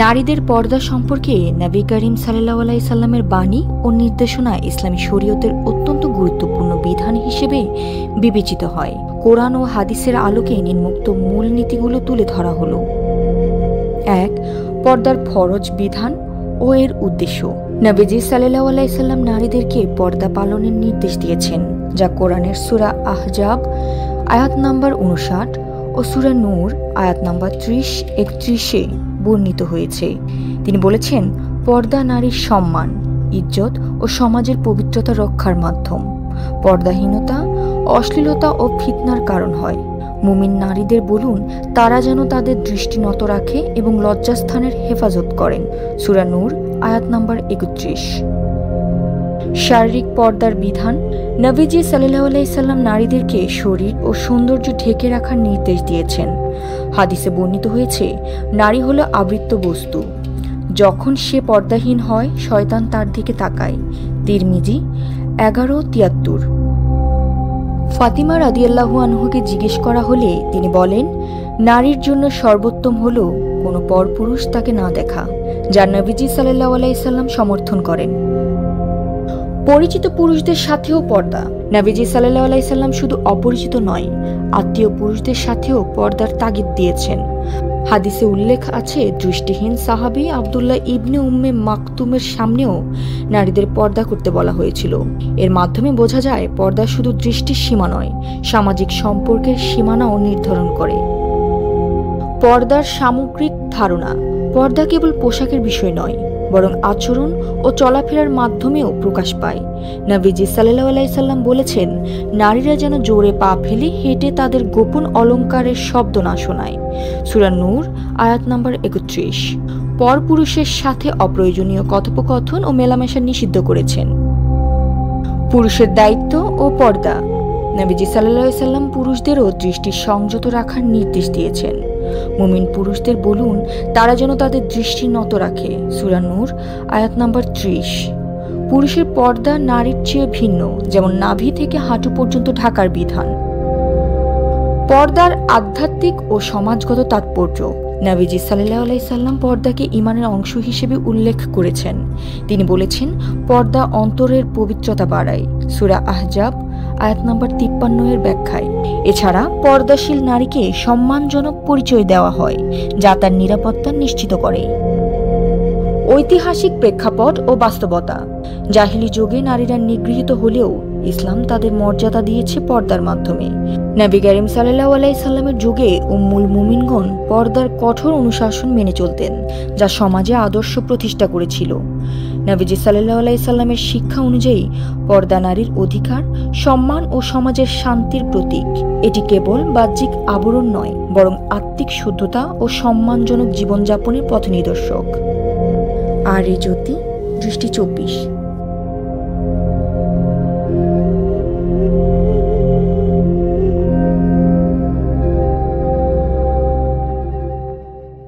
নারীদের পর্দা সম্পর্কে নবী করিম সাল্লাল্লাহু আলাইহি সাল্লামের বাণী ও নির্দেশনা ইসলামী শরীয়তের অত্যন্ত গুরুত্বপূর্ণ বিধান হিসেবে বিবেচিত হয়। কোরআন ও হাদিসের আলোকে নিম্নোক্ত মূলনীতিগুলো তুলে ধরা হলো। ১. পর্দার ফরজ বিধান ও এর উদ্দেশ্য। নবীজি সাল্লাল্লাহু আলাইহি সাল্লাম নারীদেরকে পর্দা পালনের নির্দেশ দিয়েছেন, যা কোরআনের সূরা আহজাব আয়াত নাম্বার ৫৯ ও সূরা নূর আয়াত নাম্বার ৩০-৩১-এ বর্ণিত হয়েছে। তিনি বলেছেন, পর্দা নারীর সম্মান, ইজ্জত ও সমাজের পবিত্রতা রক্ষার মাধ্যম। পর্দাহীনতা অশ্লীলতা ও ফিতনার কারণ হয়। মুমিন নারীদের বলুন তারা যেন তাদের দৃষ্টি নত রাখে এবং লজ্জাস্থানের হেফাজত করেন। সূরা নূর আয়াত নাম্বার ৩১। শারীরিক পর্দার বিধান। নবীজি সাল্লাল্লাহু আলাইহি সাল্লাম নারীদেরকে শরীর ও সৌন্দর্য ঢেকে রাখার নির্দেশ দিয়েছেন। হাদিসে বর্ণিত হয়েছে, নারী হলো আবৃত বস্তু। যখন সে পর্দাহীন হয়, শয়তান তার দিকে তাকায়। তিরমিজি ১১৭৩। ফাতিমা রাদিয়াল্লাহু আনহুকে জিজ্ঞেস করা হলে তিনি বলেন, নারীর জন্য সর্বোত্তম হলো কোনো পরপুরুষ তাকে না দেখা, যা নবীজি সাল্লাল্লাহু আলাইহি সাল্লাম সমর্থন করেন। পরিচিত পুরুষদের সাথেও পর্দা। নবীজি সাল্লাল্লাহু আলাইহি সাল্লাম শুধু অপরিচিত নয়, আত্মীয় পুরুষদের সাথেও পর্দার তাগিদ দিয়েছেন। হাদিসে উল্লেখ আছে, দৃষ্টিহীন সাহাবী আব্দুল্লাহ ইবনে উম্মে মাকতুমের সামনেও নারীদের পর্দা করতে বলা হয়েছিল। এর মাধ্যমে বোঝা যায়, পর্দা শুধু দৃষ্টির সীমা নয়, সামাজিক সম্পর্কের সীমানাও নির্ধারণ করে। পর্দার সামগ্রিক ধারণা। পর্দা কেবল পোশাকের বিষয় নয়, বরং আচরণ ও চলাফেরার মাধ্যমেও প্রকাশ পায়। নবীজি সাল্লাল্লাহু আলাইহি সাল্লাম বলেছেন, নারীরা যেন জোরে পা ফেলে হেঁটে তাদের গোপন অলংকারের শব্দ না শোনায়। সূরা নূর আয়াত নাম্বার ৩১। পরপুরুষের সাথে অপ্রয়োজনীয় কথোপকথন ও মেলামেশা নিষিদ্ধ করেছেন। পুরুষের দায়িত্ব ও পর্দা। নবীজি সাল্লাল্লাহু আলাইহি সাল্লাম পুরুষদেরও দৃষ্টি সংযত রাখার নির্দেশ দিয়েছেন। মুমিন পুরুষদের বলুন তারা যেন তাদের দৃষ্টি নত রাখে। সূরা নূর আয়াত নাম্বার ৩০। পুরুষের পর্দা নারীর চেয়ে ভিন্ন, যেমন নাভি থেকে হাঁটু পর্যন্ত ঢাকার বিধান। পর্দার আধ্যাত্মিক ও সমাজগত তাৎপর্য। নবীজি সাল্লাল্লাহু আলাইহি সাল্লাম পর্দাকে ঈমানের অংশ হিসেবে উল্লেখ করেছেন। তিনি বলেছেন, পর্দা অন্তরের পবিত্রতা বাড়ায়। সূরা আহজাব আয়াত নাম্বার ৫৩ এর ব্যাখ্যায়। এছাড়া পর্দাশীল নারীকে সম্মানজনক পরিচয় দেওয়া হয়, যা তার নিরাপত্তা নিশ্চিত করে। ঐতিহাসিক প্রেক্ষাপট ও বাস্তবতা। জাহিলি যুগে নারীরা নিগৃহীত হলেও ইসলাম তাদের মর্যাদা দিয়েছে পর্দার মাধ্যমে। নবী করিম সাল্লাল্লাহু আলাইহি সাল্লামের যুগে উম্মুল মুমিনগণ পর্দার কঠোর অনুশাসন মেনে চলতেন, যা সমাজে আদর্শ প্রতিষ্ঠা করেছিল। নবীজি সাল্লাল্লাহু আলাইহি সাল্লামের শিক্ষা অনুযায়ী পর্দা নারীর অধিকার, সম্মান ও সমাজের শান্তির প্রতীক। এটি কেবল বাহ্যিক আবরণ নয়, বরং আত্মিক শুদ্ধতা ও সম্মানজনক জীবনযাপনের পথনির্দেশক। আর এই জ্যোতি দৃষ্টি ২৪।